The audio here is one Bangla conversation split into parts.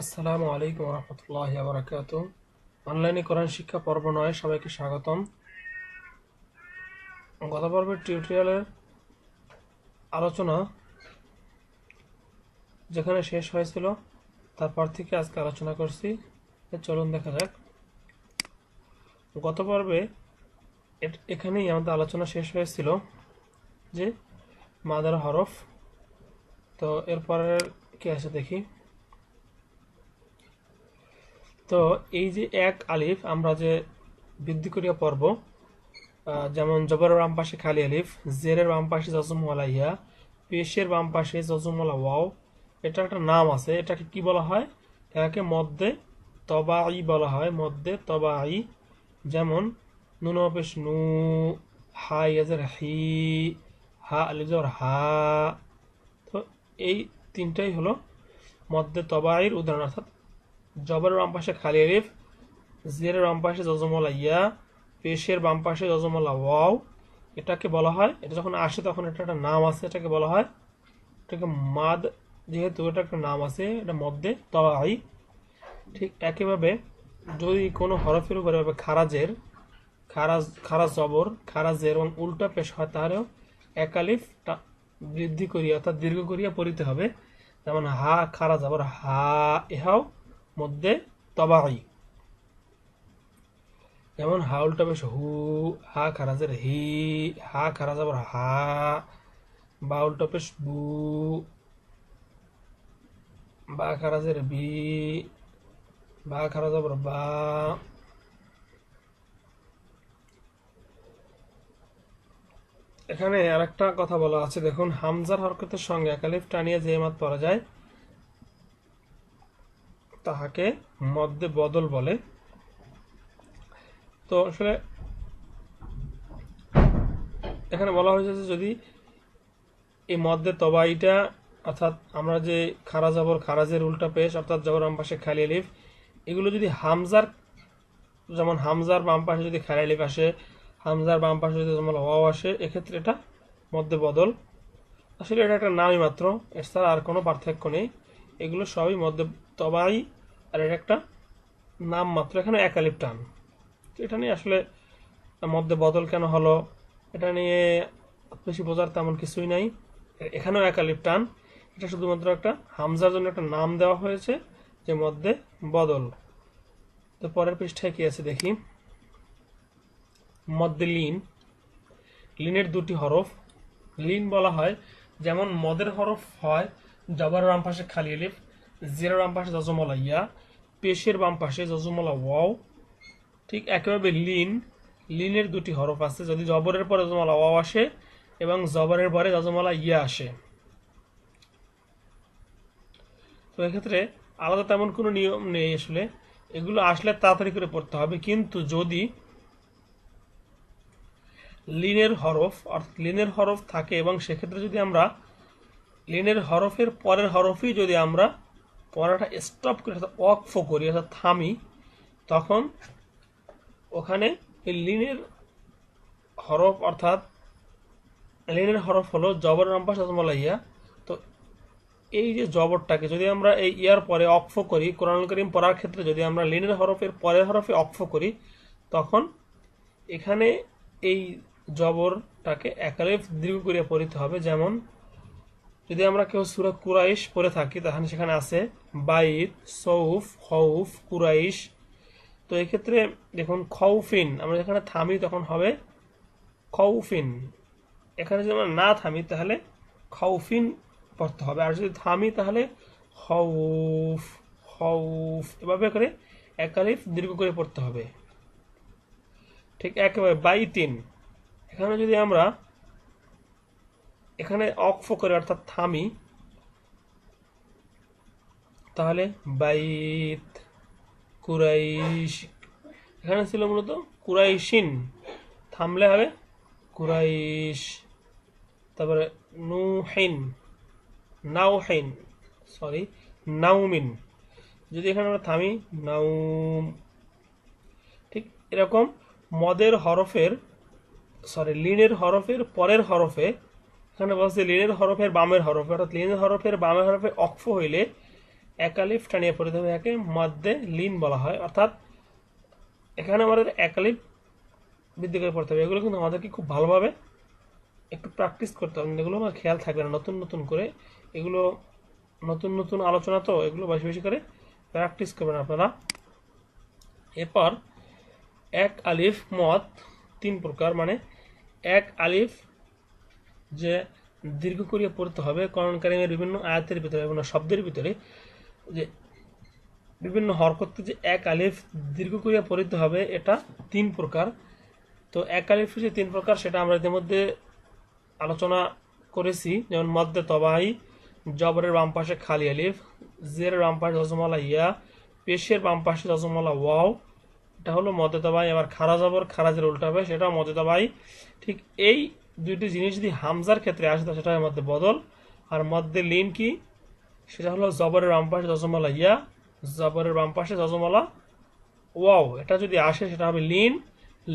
আসসালামু আলাইকুম রহমতুল্লাহি ওয়া বারাকাতুহু। অনলাইনে কোরআন শিক্ষা পর্ব ৯ সবাইকে স্বাগতম। গত পর্বের টিউটোরিয়ালের আলোচনা যেখানে শেষ হয়েছিল তারপর থেকে আজকে আলোচনা করছি। চলুন দেখা যাক। গত পর্বে এখানেই আমাদের আলোচনা শেষ হয়েছিল যে মাদার হরফ। তো এরপরের কি আছে দেখি। তো এই যে এক আলিফ আমরা যে বৃদ্ধি করিয়া পড়ব, যেমন জবরের বাম পাশে খালি আলিফ, জেরের বাম পাশে জজমওয়ালা ইয়া, পেশের বাম পাশে জজমওয়ালা ওয়াও। এটা একটা নাম আছে, এটাকে কি বলা হয়? এটাকে মদ্দে তবাই বলা হয়, মদ্দে তবাই। যেমন নুন পেশ নু, হা ইয়াজের হি, হা আলিফ জবর হা। তো এই তিনটাই হলো মদ্দে তবাইয়ের উদাহরণ। অর্থাৎ জবরের বাম পাশে খালি আলিফ, জেরের বাম পাশে জজমওয়ালা ইয়া, পেশের বাম পাশে জজমওয়ালা ওয়াও। এটাকে বলা হয়, এটা যখন আসে তখন এটা একটা নাম আছে, এটাকে বলা হয়, এটাকে মাদ, যেহেতু এটা একটা নাম আছে, এটা মধ্যে তবাই। ঠিক একইভাবে যদি কোনো হরফের উপরে খারাজের, খারাজ জবর, খারাজের এবং উল্টা পেশ হয়, তাহলেও এক আলিফ বৃদ্ধি করিয়া অর্থাৎ দীর্ঘ করিয়া পড়িতে হবে। যেমন হা খারাজ জবর হা, ইহাও মধ্যে তবাই। যেমন হা উল্টা পেশ হু, হা খারাজের হি, হা খারাজ আবার হা, বা উল্টা পেশ বু, বা খারাজের বি, বা খারাজ আবার বা। এখানে আরেকটা কথা বলা আছে, দেখুন হামজার হরকতের সঙ্গে একালিফ টানিয়ে যে মাত পড়া যায় তাহাকে মধ্যে বদল বলে। তো আসলে এখানে বলা হয়েছে যে যদি এই মধ্যে তবাইটা, অর্থাৎ আমরা যে খারা জবর, খারাজের উল্টা পেশ অর্থাৎ জবর বাম পাশে খালি আলিফ, এগুলো যদি হামজার, যেমন হামজার বাম পাশে যদি খালি আলিফ আসে, হামজার বাম পাশে যদি ওয়াও আসে, এক্ষেত্রে এটা মধ্যে বদল। আসলে এটা একটা নামই মাত্র, এছাড়া আর কোনো পার্থক্য নেই। এগুলো সবই মধ্যে তবাই, আর এটা একটা নাম মাত্র, এখানে এক আলিফ টান। এটা নিয়ে আসলে মধ্যে বদল কেন হলো এটা নিয়ে বেশি বোঝার তেমন কিছুই নাই। এখানেও এক আলিফ টান, এটা শুধুমাত্র একটা হামজার জন্য একটা নাম দেওয়া হয়েছে যে মধ্যে বদল। তো পরের পৃষ্ঠায় কি আছে দেখি। মধ্যে লিন, লিনের দুটি হরফ লিন বলা হয়। যেমন মদের হরফ হয় জবরের বাম পাশে খালি আলিফ, জেরের বাম পাশে জজমওয়ালা ইয়া, পেশের বাম পাশে জজমওয়ালা ওয়াও। ঠিক একইভাবে লিন, লিনের দুটি হরফ আছে, যদি জবরের পরে জজমওয়ালা ওয়াও আসে এবং জবরের পরে জজমওয়ালা ইয়া আসে। তো এক্ষেত্রে আলাদা তেমন কোনো নিয়ম নেই আসলে, এগুলো আসলে তাড়াতাড়ি করে পড়তে হবে। কিন্তু যদি লিনের হরফ অর্থাৎ লিনের হরফ থাকে এবং সেক্ষেত্রে যদি আমরা লিনের হরফের পরের হরফই যদি আমরা পড়াটা স্টপ করি অর্থাৎ ওয়াকফ করি অর্থাৎ থামি, তখন ওখানে এই লিনের হরফ অর্থাৎ লিনের হরফ হলো জবর বাম পাশে জজমওয়ালা ইয়া। তো এই যে জবরটাকে যদি আমরা এই ইয়ার পরে অক্ফ করি, কোরআনুল কারীম পড়ার ক্ষেত্রে যদি আমরা লিনের হরফের পরের হরফে অক্ফ করি, তখন এখানে এই জবরটাকে একালিফ দীর্ঘ করে পড়িতে হবে। যেমন যদি আমরা কেউ সূরা কুরাইশ পড়ে থাকি, তাহলে সেখানে আছে বাইত, সৌফ, খৌফ, কুরাইশ। তো এক্ষেত্রে দেখুন খৌফিন, আমরা যেখানে থামি তখন হবে খৌফিন। এখানে যদি আমরা না থামি তাহলে খৌফিন পড়তে হবে, আর যদি থামি তাহলে খৌফ, খৌফ, এভাবে করে একালিফ দীর্ঘ করে পড়তে হবে। ঠিক একেবারে বাইতিন, এখানে যদি আমরা এখানে অক্ফ করে অর্থাৎ থামি, তাহলে বাইত, কুরাইশ। এখানে ছিল মূলত কুরাইশিন, থামলে হবে কুরাইশ। তারপরে নুহিন, নাউহিন, সরি নাউমিন, যদি এখানে আমরা থামি নাউম। ঠিক এরকম মদের হরফের, সরি লিনের হরফের পরের হরফে, এখানে বলছে লিনের হরফের বামের হরফে, অর্থাৎ লিনের হরফের বামের হরফে অক্ফ হইলে এক আলিফ টানিয়ে পড়তে হবে, একে মধ্যে লিন বলা হয়। অর্থাৎ এখানে আমাদের এক আলিফ বৃদ্ধি করে পড়তে হবে। এগুলো কিন্তু আমাদেরকে খুব ভালোভাবে একটু প্র্যাকটিস করতে হবে, এগুলো আমার খেয়াল থাকবে না নতুন নতুন করে। এগুলো নতুন নতুন আলোচনা, তো এগুলো বেশি বেশি করে প্র্যাকটিস করবেন আপনারা। এরপর এক আলিফ মদ 3 প্রকার, মানে এক আলিফ যে দীর্ঘ করিয়ে পড়তে হবে কোরআন কারীমের বিভিন্ন আয়াতের ভিতরে, বিভিন্ন শব্দের ভিতরে যে বিভিন্ন হরকতে যে এক আলিফ দীর্ঘ করিয়া পড়তে হবে, এটা 3 প্রকার। তো এক আলিফ যে 3 প্রকার সেটা আমরা ইতিমধ্যে আলোচনা করেছি। যেমন মদ্দে তবাই, জবরের বাম পাশে খালি আলিফ, জেরের বাম পাশে জজমালা ইয়া, পেশের বাম পাশে জজমালা ওয়াও, এটা হলো মদ্দে তবাই। আবার খারা জবর খারাজের উল্টা হবে, সেটাও মদ্দে তবাই। ঠিক এই দুইটি জিনিস যদি হামজার ক্ষেত্রে আসে সেটা হয় মধ্যে বদল। আর মধ্যে লিন কি, সেটা হলো জবরের বাম পাশে জজমালা ইয়া, জবরের বাম পাশে জজমালা ওয়াও, এটা যদি আসে সেটা হবে লিন।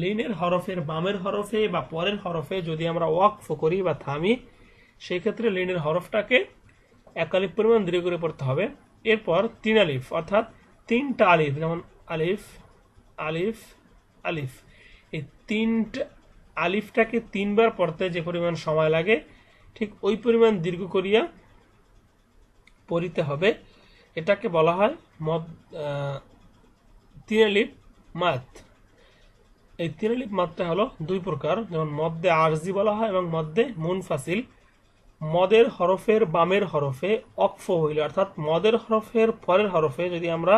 লিনের হরফের বামের হরফে বা পরের হরফে যদি আমরা ওয়াকফ করি বা থামি, সেই ক্ষেত্রে লিনের হরফটাকে এক আলিফ পরিমাণ দীর্ঘ করে পড়তে হবে। এরপর 3 আলিফ, অর্থাৎ 3টা আলিফ, যেমন আলিফ আলিফ আলিফ, এই 3টা আলিফটাকে 3 বার পড়তে যে পরিমাণ সময় লাগে ঠিক ওই পরিমাণ দীর্ঘ করিয়া পড়িতে হবে। এটাকে বলা হয় 3 আলিফ মাদ। এই 3 আলিফ মাদটা হলো 2 প্রকার, যেমন মদ্দে আরজি বলা হয় এবং মদ্দে মুনফাসিল। মদের হরফের বামের হরফে অক্ফ হইলে, অর্থাৎ মদের হরফের পরের হরফে যদি আমরা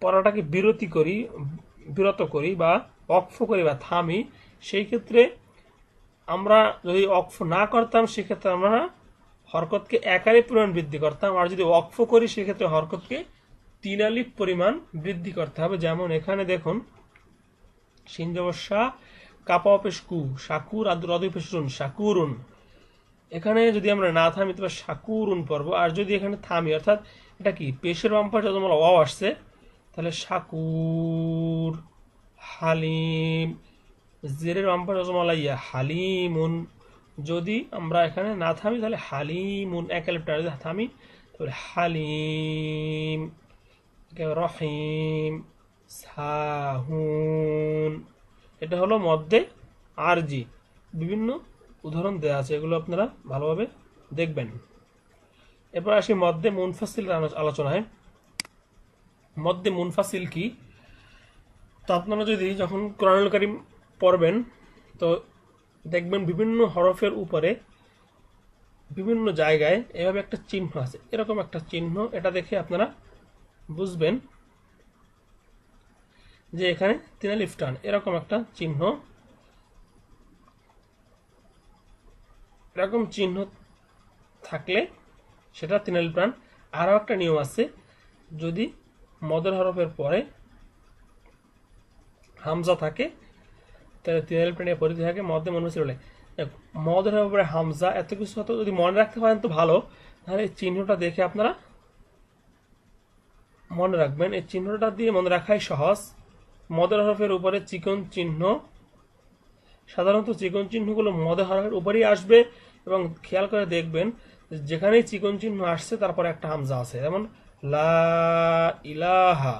পড়াটাকে বিরত করি বা অক্ফ করি বা থামি, সেই ক্ষেত্রে আমরা যদি অক্ফ না করতাম সেক্ষেত্রে আমরা হরকতকে 1 আলিফ পরিমাণ বৃদ্ধি করতাম, আর যদি অক্ফ করি সেক্ষেত্রে হরকতকে 3 আলিফ পরিমাণ বৃদ্ধি করতে হবে। যেমন এখানে দেখুন, শিন জবর শা, কাপা পেশ কু, শাকুর আদুর অদু পেশুন শাকুরুন। এখানে যদি আমরা না থামি তবে শাকুরুন পড়বো, আর যদি এখানে থামি, অর্থাৎ এটা কি পেশের বাম পাশে যখন ওয়াও আসছে, তাহলে শাকুর, হালিম, জেরের বাম পাশে যখন ইয়া হালিমুন। যদি আমরা এখানে না থামি তাহলে হালিমুন, এক আলিফটা যদি থামি তাহলে হালিম, রহিম, সাহুন। এটা হলো মধ্যে আরজি, বিভিন্ন উদাহরণ দেওয়া আছে, এগুলো আপনারা ভালোভাবে দেখবেন। এরপর আসি মধ্যে মুনফাসিল আলোচনায়। মধ্যে মুনফাসিল কি, তো আপনারা যদি যখন কোরআনুল কারীম পড়বেন তো দেখবেন বিভিন্ন হরফের উপরে বিভিন্ন জায়গায় এভাবে একটা চিহ্ন আছে, এরকম একটা চিহ্ন। এটা দেখে আপনারা বুঝবেন যে এখানে 3 আলিফ টান, এরকম একটা চিহ্ন। এরকম চিহ্ন থাকলে সেটা 3 আলিফ টান। আরও একটা নিয়ম আছে, যদি মদের হরফের পরে হামজা থাকে তাহলে 3 আলিফ টানিয়ে পড়তে থাকে মধ্যে মুনফাসিল হলে। মদের হরফের পরে হামজা, এত কিছু হয়তো যদি মনে রাখতে পারেন তো ভালো, তাহলে এই চিহ্নটা দেখে আপনারা মনে রাখবেন। এই চিহ্নটা দিয়ে মনে রাখাই সহজ। মদের হরফের উপরে চিকন চিহ্ন, সাধারণত চিকন চিহ্নগুলো মদের হরফের উপরেই আসবে, এবং খেয়াল করে দেখবেন যেখানেই চিকন চিহ্ন আসছে তারপরে একটা হামজা আছে। যেমন লা ইলাহা,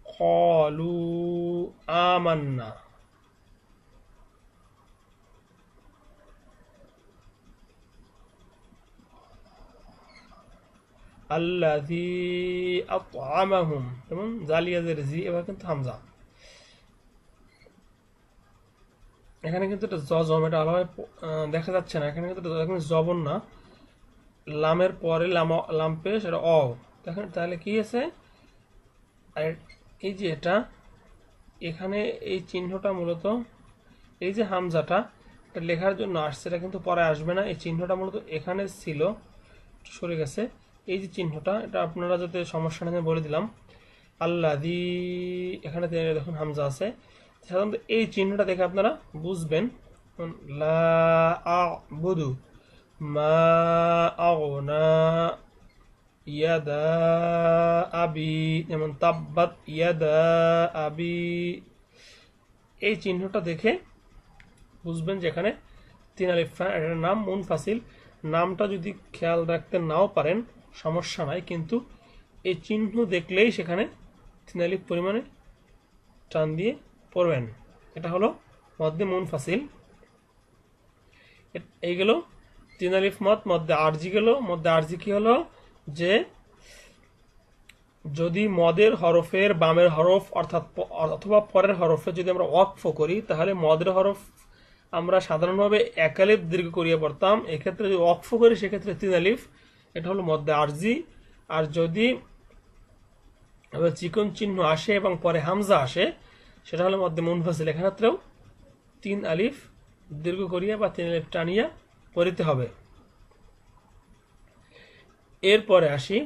ক্বালু আমান্না। আল্লাযী আত'আমাহুম, যেমন জালিয়াজের জি, এবার কিন্তু হামজা। এখানে কিন্তু এটা জজম, এটা আলাদা দেখা যাচ্ছে না, এখানে কিন্তু এখানে জবর না, লামের পরে লাম পেশ, এটা অ। দেখেন তাহলে কি আছে, আর এই যে এটা এখানে এই চিহ্নটা মূলত এই যে হামজাটা এটা লেখার জন্য আসছে, এটা কিন্তু পরে আসবে না। এই চিহ্নটা মূলত এখানে ছিল, সরে গেছে। এই যে চিহ্নটা, এটা আপনারা যাতে সমস্যা নেই বলে দিলাম। আল্লাযী, এখানে দেখুন হামজা আছে। সাধারণত এই চিহ্নটা দেখে আপনারা বুঝবেন। লা আ'বুদু মা আগনা ইয়াদা আবি, যেমন তাব্বাত ইয়াদা আবি। এই চিহ্নটা দেখে বুঝবেন যে এখানে 3 আলিফ টান। এটার নাম মুনফাসিল। নামটা যদি খেয়াল রাখতে নাও পারেন সমস্যা নাই, কিন্তু এই চিহ্ন দেখলেই সেখানে 3 আলিফ পরিমাণে টান দিয়ে পড়বেন। এটা হলো মদ্দে মুনফাসিল। এই গেল 3 আলিফ মদ। মদ্দে আরজি গেল। মদ্দে আরজি কি হলো, যে যদি মদের হরফের বামের হরফ অর্থাৎ অথবা পরের হরফে যদি আমরা ওয়াকফ করি, তাহলে মদের হরফ আমরা সাধারণভাবে 1 আলিফ দীর্ঘ করিয়ে পড়তাম। এক্ষেত্রে যদি ওয়াকফ করি সেক্ষেত্রে 3 আলিফ, এটা হলো মদ্দে আরজি। আর যদি চিকন চিহ্ন আসে এবং পরে হামজা আসে, সেটা হলো মদ্দে মুনফাসিল। এক্ষেত্রেও 3 আলিফ দীর্ঘ করিয়া বা 3 আলিফ টানিয়া পড়িতে হবে। এরপরে আসি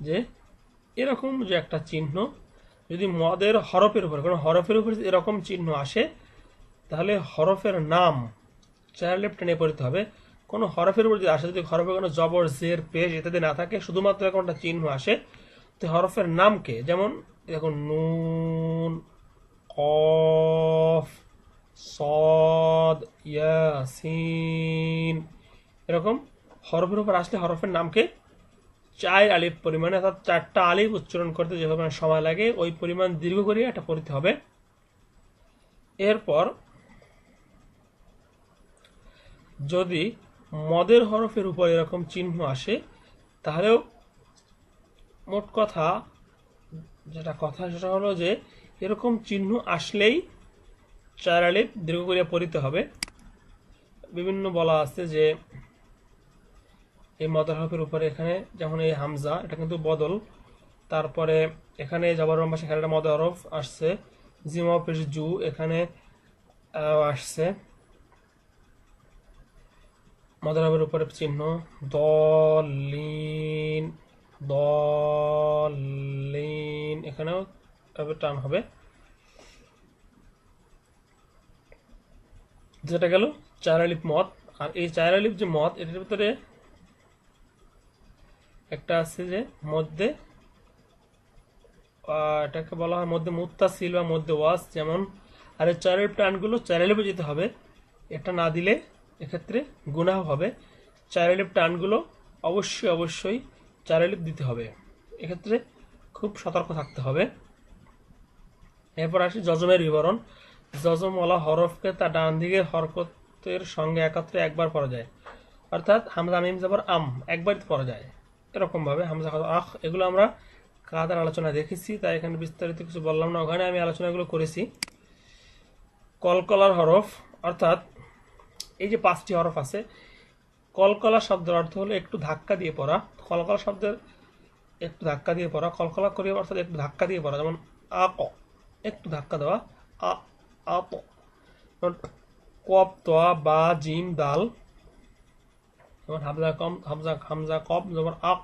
যে এরকম যে একটা চিহ্ন যদি মদের হরফের উপরে, কোনো হরফের উপরে এরকম চিহ্ন আসে, তাহলে হরফের নাম 4 আলিফ টেনে পড়িতে হবে। কোনো হরফের উপর যদি আসে, যদি হরফের কোনো জবর, জের, পেশ ইত্যাদি না থাকে, শুধুমাত্র এরকম একটা চিহ্ন আসে, তো হরফের নামকে, যেমন দেখুন নুন, কফ, সদ, ইয়াসিন, এরকম হরফের উপর আসলে হরফের নামকে 4 আলিফ পরিমাণে, অর্থাৎ 4টা আলিফ উচ্চারণ করতে যে পরিমাণ সময় লাগে ওই পরিমাণ দীর্ঘ করে এটা পড়তে হবে। এরপর যদি মদের হরফের উপর এরকম চিহ্ন আসে, তাহলেও মোট কথা সেটা হলো যে এরকম চিহ্ন আসলেই 4 আলিফ দীর্ঘ করে পড়িতে হবে। বিভিন্ন বলা আছে যে এই মদের হরফের উপরে, এখানে যেমন এই হামজা, এটা কিন্তু বদল, তারপরে এখানে জবর বাম পাশে এখানে একটা মদের হরফ আসছে, জিমা পেশ জু, এখানে আসছে মদের হরফের উপরে চিহ্ন দলিন, দলিন, এখানেও টান হবে। যেটা গেল 4 আলিফ মদ। আর এই 4 আলিফ যে মদ, এটার ভিতরে একটা আছে যে মধ্যে, এটাকে বলা হয় মধ্যে মুত্তাসিল বা মধ্যে ওয়াস, যেমন। আর এই 4 আলিফ টানগুলো 4 আলিফে যেতে হবে, এটা না দিলে এক্ষেত্রে গুনাহ হবে। 4 আলিফ টানগুলো অবশ্যই 4 আলিফ দিতে হবে, এক্ষেত্রে খুব সতর্ক থাকতে হবে। এরপর আসি জজমের বিবরণ। জজমওয়ালা হরফকে তার ডান দিকের হরকতের সঙ্গে একত্রে একবার পড়া যায়, অর্থাৎ হামজা মিম জবর আম একবারই পড়া যায়। এরকম ভাবে হামজা আখ, এগুলো আমরা কাদার আলোচনা দেখেছি, তাই এখানে বিস্তারিত কিছু বললাম না, ওখানে আমি আলোচনাগুলো করেছি। কলকলার হরফ, অর্থাৎ এই যে 5টি হরফ আছে, কলকলা শব্দের অর্থ হলো একটু ধাক্কা দিয়ে পড়া। কলকলা শব্দের একটু ধাক্কা দিয়ে পড়া, কলকলা করি অর্থাৎ একটু ধাক্কা দিয়ে পড়া, যেমন আক, একটু ধাক্কা দেওয়া, আ আপ। কপ, তোয়া, বা, জিম, দাল, যেমন হামজা কপ জবর আক,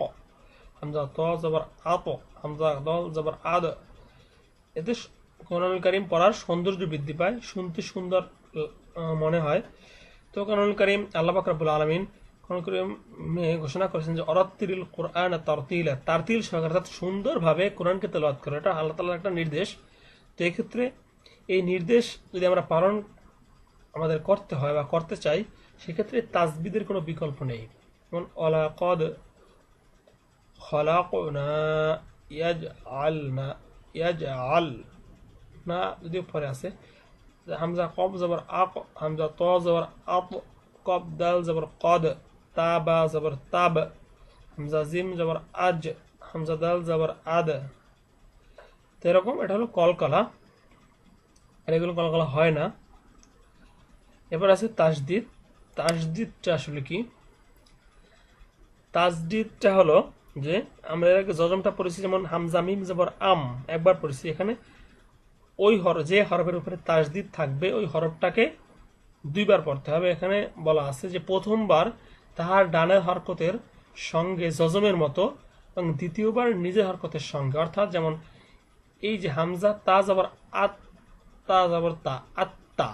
হামজা ত জবর আত, হামজা দল জবর আদ। এতে কোরআনুল কারীম পড়ার সৌন্দর্য বৃদ্ধি পায়, শুনতে সুন্দর মনে হয়। তো কোরআনুল কারীম আল্লাহ পাক রব্বুল আলামিন কোরআনুল কারীমে ঘোষণা করেছেন যে অরাত্তিরিল কোরআন তারতিলা, তারতিল সহকারে, অর্থাৎ সুন্দরভাবে কোরআনকে তেলাওয়াত করে, এটা আল্লাহ তাআলার একটা নির্দেশ। তো এক্ষেত্রে এই নির্দেশ যদি আমরা পালন আমাদের করতে হয় বা করতে চাই, সেক্ষেত্রে তাসবিদের কোনো বিকল্প নেই। যেমন ওয়ালাকাদ খালাকনা ইয়াজআলনা যদি পরে আছে, হামজা কব জবর আক, হামজা ত জবর আত, কব দাল জবর কদ, তা বা জবর তাব, হামজা জিম জবর আজ, হামজা দাল জবর আদ। তো এরকম এটা হলো কলকলা, আর এগুলো কলকলা হয় না। এবার আছে তাসদিদ। তাসদিদটা আসলে কি? তাসদিদটা হলো যে আমরা এর আগে জজমটা পড়েছি, যেমন হামজা মিম জবর আম একবার পড়েছি, এখানে ওই যে হরফের উপরে তাসদিদ থাকবে ওই হরফটাকে 2বার পড়তে হবে। এখানে বলা আছে যে প্রথমবার তাহার ডানের হরকতের সঙ্গে জজমের মতো এবং দ্বিতীয়বার নিজের হরকতের সঙ্গে, অর্থাৎ যেমন এই যে হামজা তা জবর আত, তা জবর তা, আত্তা,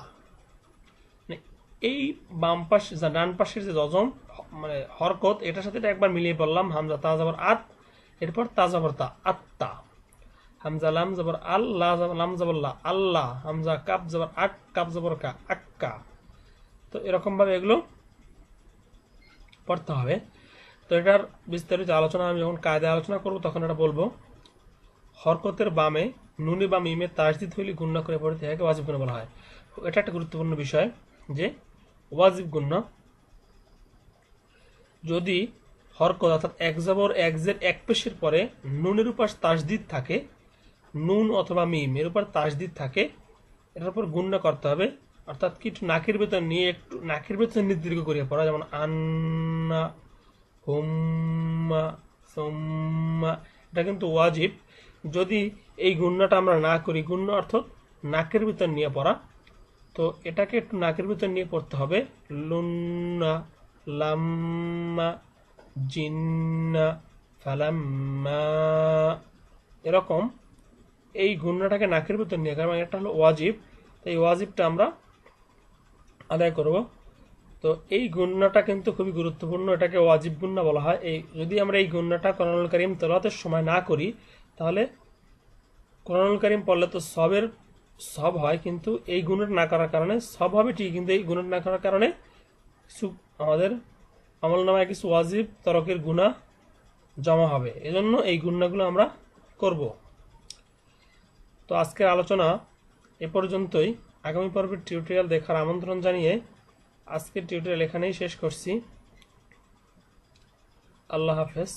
এই বাম পাশ ডান পাশের যে জজম মানে হরকত, এটার সাথে একবার মিলিয়ে পড়লাম, হামজা তা জবর আত, এরপর তা জবর তা, আত্তা, হামজা লাম জবর আল্লাহ, লাম জবর লা, আল্লাহ, হামজা কাপ জবর আক, কাপ জবর কা, আক্কা। তো এরকম ভাবে এগুলো পড়তে হবে। তো এটার বিস্তারিত আলোচনা আমি যখন কায়দায় আলোচনা করব তখন এটা বলবো। হরকতের বামে নুনে বা মিমে তাসদিদ হইলে গুণনা করে পড়তে হয় ওয়াজিব গুণা বলা হয়। এটা একটা গুরুত্বপূর্ণ বিষয় যে ওয়াজিব গুণনা যদি হরকত অর্থাৎ এক জবর এক জের এক পেশের পরে নুনের উপর তাসদিদ থাকে, নুন অথবা মিম এর উপর তাসদিদ থাকে, এটার উপর গুণনা করতে হবে। অর্থাৎ কি একটু নাকের ভেতর নিয়ে একটু নাকের ভেতর নির্দীর্ঘ করিয়ে পড়া, যেমন আন্না, হুম্মা, সুম্মা, এটা কিন্তু ওয়াজিব। যদি এই গুণনাটা আমরা না করি, গুণনা অর্থাৎ নাকের ভিতর নিয়ে পড়া, তো এটাকে একটু নাকের ভিতর নিয়ে পড়তে হবে। লুন্না, লাম্মা, জিন্না, ফালাম্মা, এরকম এই গুণনাটাকে নাকের ভিতর নিয়ে, কারণ এটা হলো ওয়াজিব, তো এই ওয়াজিবটা আমরা আদায় করব। তো এই গুণনাটা কিন্তু খুবই গুরুত্বপূর্ণ, এটাকে ওয়াজিব গুণনা বলা হয়। এই যদি আমরা এই গুণনাটা কোরআনুল কারীম তেলাওয়াতের সময় না করি, তাহলে কোরআনুল কারীম পড়লে তো সব হয়, কিন্তু এই গুণটা না করার কারণে সব হবে ঠিক, কিন্তু এই গুণটা না করার কারণে কিছু আমাদের আমলনামায় কিছু ওয়াজিব তরকের গুনাহ জমা হবে। এজন্য এই গুণনাগুলো আমরা করব। তো আজকের আলোচনা এ পর্যন্তই। আগামী পর্বের টিউটোরিয়াল দেখার আমন্ত্রণ জানিয়ে আজকের টিউটোরিয়াল এখানেই শেষ করছি। আল্লাহ হাফেজ।